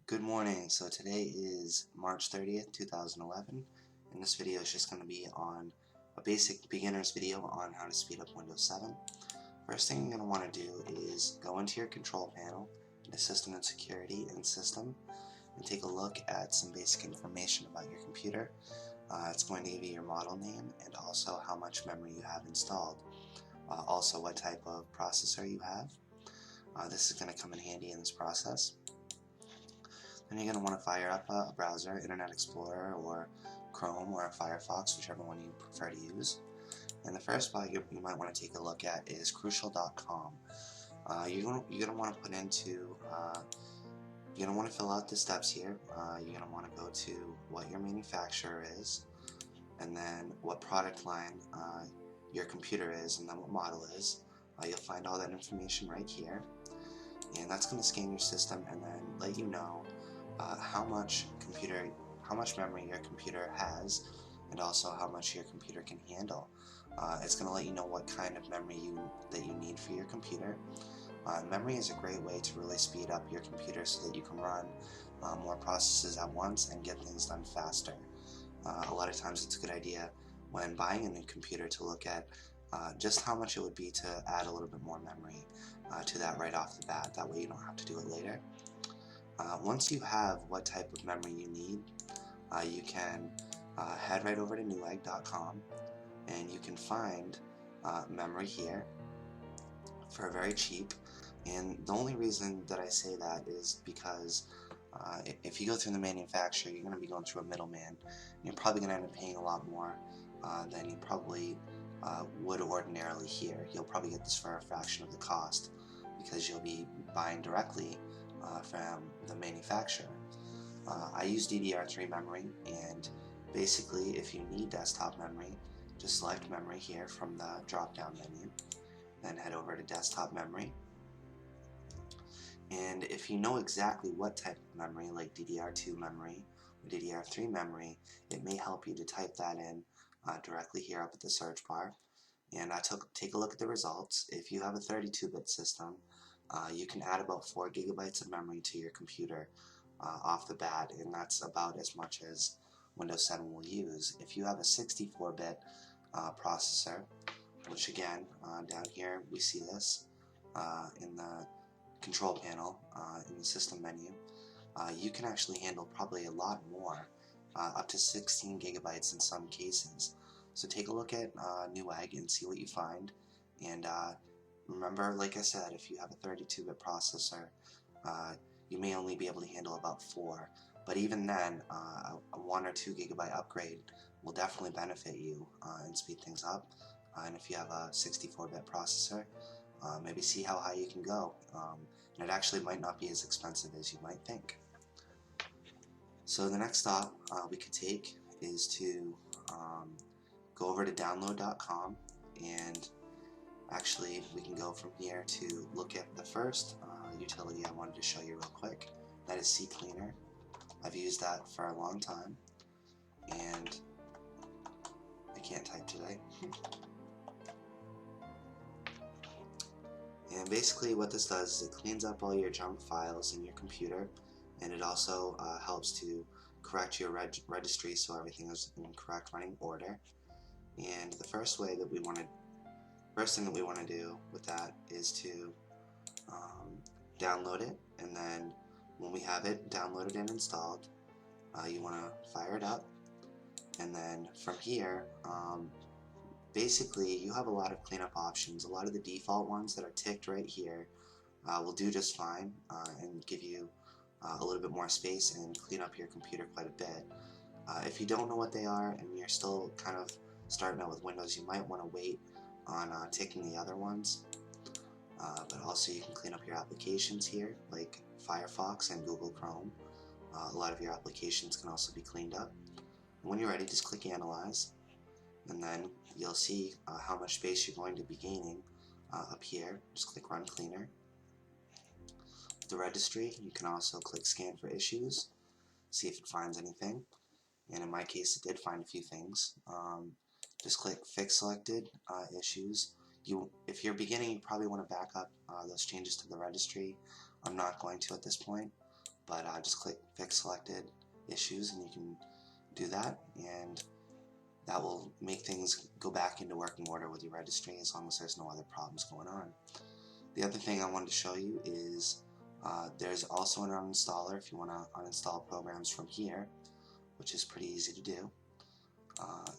Good morning. So today is March 30th, 2011, and this video is just going to be on a basic beginner's video on how to speed up Windows 7. First thing you're going to want to do is go into your control panel, into System and Security and System, and take a look at some basic information about your computer. It's going to give you your model name and also how much memory you have installed. Also what type of processor you have. This is going to come in handy in this process. Then you're going to want to fire up a browser, Internet Explorer or Chrome or Firefox, whichever one you prefer to use. And the first spot you might want to take a look at is Crucial.com. You're going to want to put into, you're going to want to fill out the steps here. You're going to want to go to what your manufacturer is, and then what product line your computer is, and then what model is. You'll find all that information right here. And that's going to scan your system and then let you know how much memory your computer has, and also how much your computer can handle. It's going to let you know what kind of memory that you need for your computer. Memory is a great way to really speed up your computer so that you can run more processes at once and get things done faster. A lot of times it's a good idea when buying a new computer to look at just how much it would be to add a little bit more memory to that right off the bat. That way you don't have to do it later. Once you have what type of memory you need, you can head right over to Newegg.com and you can find memory here for very cheap. And the only reason that I say that is because if you go through the manufacturer, you're going to be going through a middleman, and you're probably going to end up paying a lot more than you probably would ordinarily here. You'll probably get this for a fraction of the cost because you'll be buying directly from the manufacturer. I use DDR3 memory, and basically if you need desktop memory, just select memory here from the drop down menu, then head over to desktop memory. And if you know exactly what type of memory, like DDR2 memory or DDR3 memory, it may help you to type that in directly here up at the search bar. And take a look at the results. If you have a 32-bit system, you can add about 4 gigabytes of memory to your computer off the bat, and that's about as much as Windows 7 will use. If you have a 64-bit processor, which again, down here we see this in the control panel in the system menu, you can actually handle probably a lot more, up to 16 gigabytes in some cases. So take a look at Newegg and see what you find. And remember, like I said, if you have a 32-bit processor, you may only be able to handle about 4. But even then, a 1 or 2 gigabyte upgrade will definitely benefit you and speed things up. And if you have a 64-bit processor, maybe see how high you can go. And it actually might not be as expensive as you might think. So the next stop we could take is to go over to download.com, and actually we can go from here to look at the first utility I wanted to show you real quick. That is CCleaner. I've used that for a long time, and I can't type today. And basically what this does is it cleans up all your junk files in your computer, and it also helps to correct your registry so everything is in correct running order. And the first thing that we want to do with that is to download it, and then when we have it downloaded and installed, you want to fire it up, and then from here basically you have a lot of cleanup options. A lot of the default ones that are ticked right here will do just fine and give you a little bit more space and clean up your computer quite a bit. If you don't know what they are and you're still kind of starting out with Windows, you might want to wait on ticking the other ones. But also you can clean up your applications here, like Firefox and Google Chrome. A lot of your applications can also be cleaned up. And when you're ready, just click Analyze, and then you'll see how much space you're going to be gaining up here. Just click Run Cleaner. The registry, you can also click Scan for Issues, see if it finds anything. And in my case, it did find a few things. Just click Fix Selected Issues. If you're beginning, you probably want to back up those changes to the registry. I'm not going to at this point, but just click Fix Selected Issues and you can do that, and that will make things go back into working order with your registry as long as there's no other problems going on. The other thing I wanted to show you is there's also an uninstaller if you want to uninstall programs from here, which is pretty easy to do.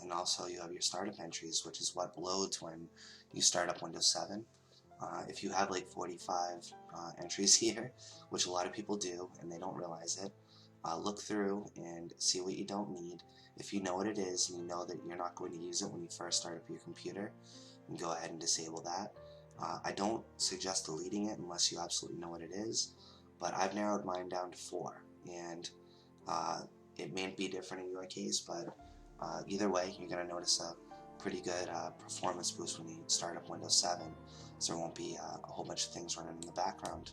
And also you have your startup entries, which is what loads when you start up Windows 7. If you have like 45 entries here, which a lot of people do and they don't realize it, look through and see what you don't need. If you know what it is and you know that you're not going to use it when you first start up your computer, you can go ahead and disable that. I don't suggest deleting it unless you absolutely know what it is, but I've narrowed mine down to 4, and it may be different in your case, but either way you're going to notice a pretty good performance boost when you start up Windows 7, so there won't be a whole bunch of things running in the background.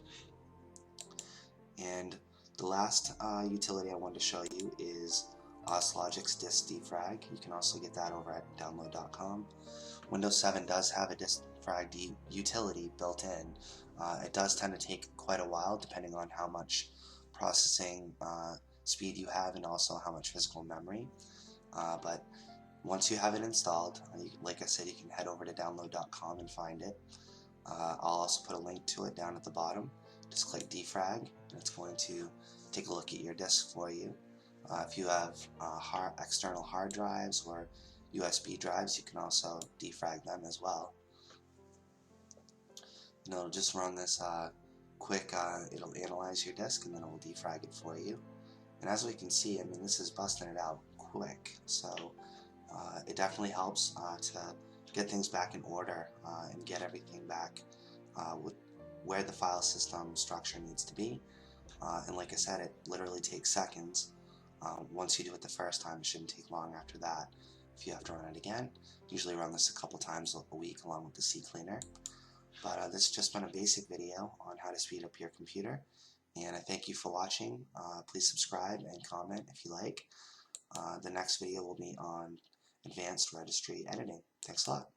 And the last utility I wanted to show you is Oslogic's Disk Defrag. You can also get that over at download.com. Windows 7 does have a disk defrag utility built in. It does tend to take quite a while depending on how much processing speed you have and also how much physical memory. But once you have it installed, like I said, you can head over to download.com and find it. I'll also put a link to it down at the bottom. Just click defrag and it's going to take a look at your disk for you. If you have external hard drives or USB drives, you can also defrag them as well. And it'll just run this quick, it'll analyze your disk and then it will defrag it for you. And as we can see, I mean, this is busting it out quick, so it definitely helps to get things back in order and get everything back with where the file system structure needs to be. And like I said, it literally takes seconds. Once you do it the first time, it shouldn't take long after that. If you have to run it again, usually run this a couple times a week along with the CCleaner. But this has just been a basic video on how to speed up your computer, and I thank you for watching. Please subscribe and comment if you like. The next video will be on advanced registry editing. Thanks a lot.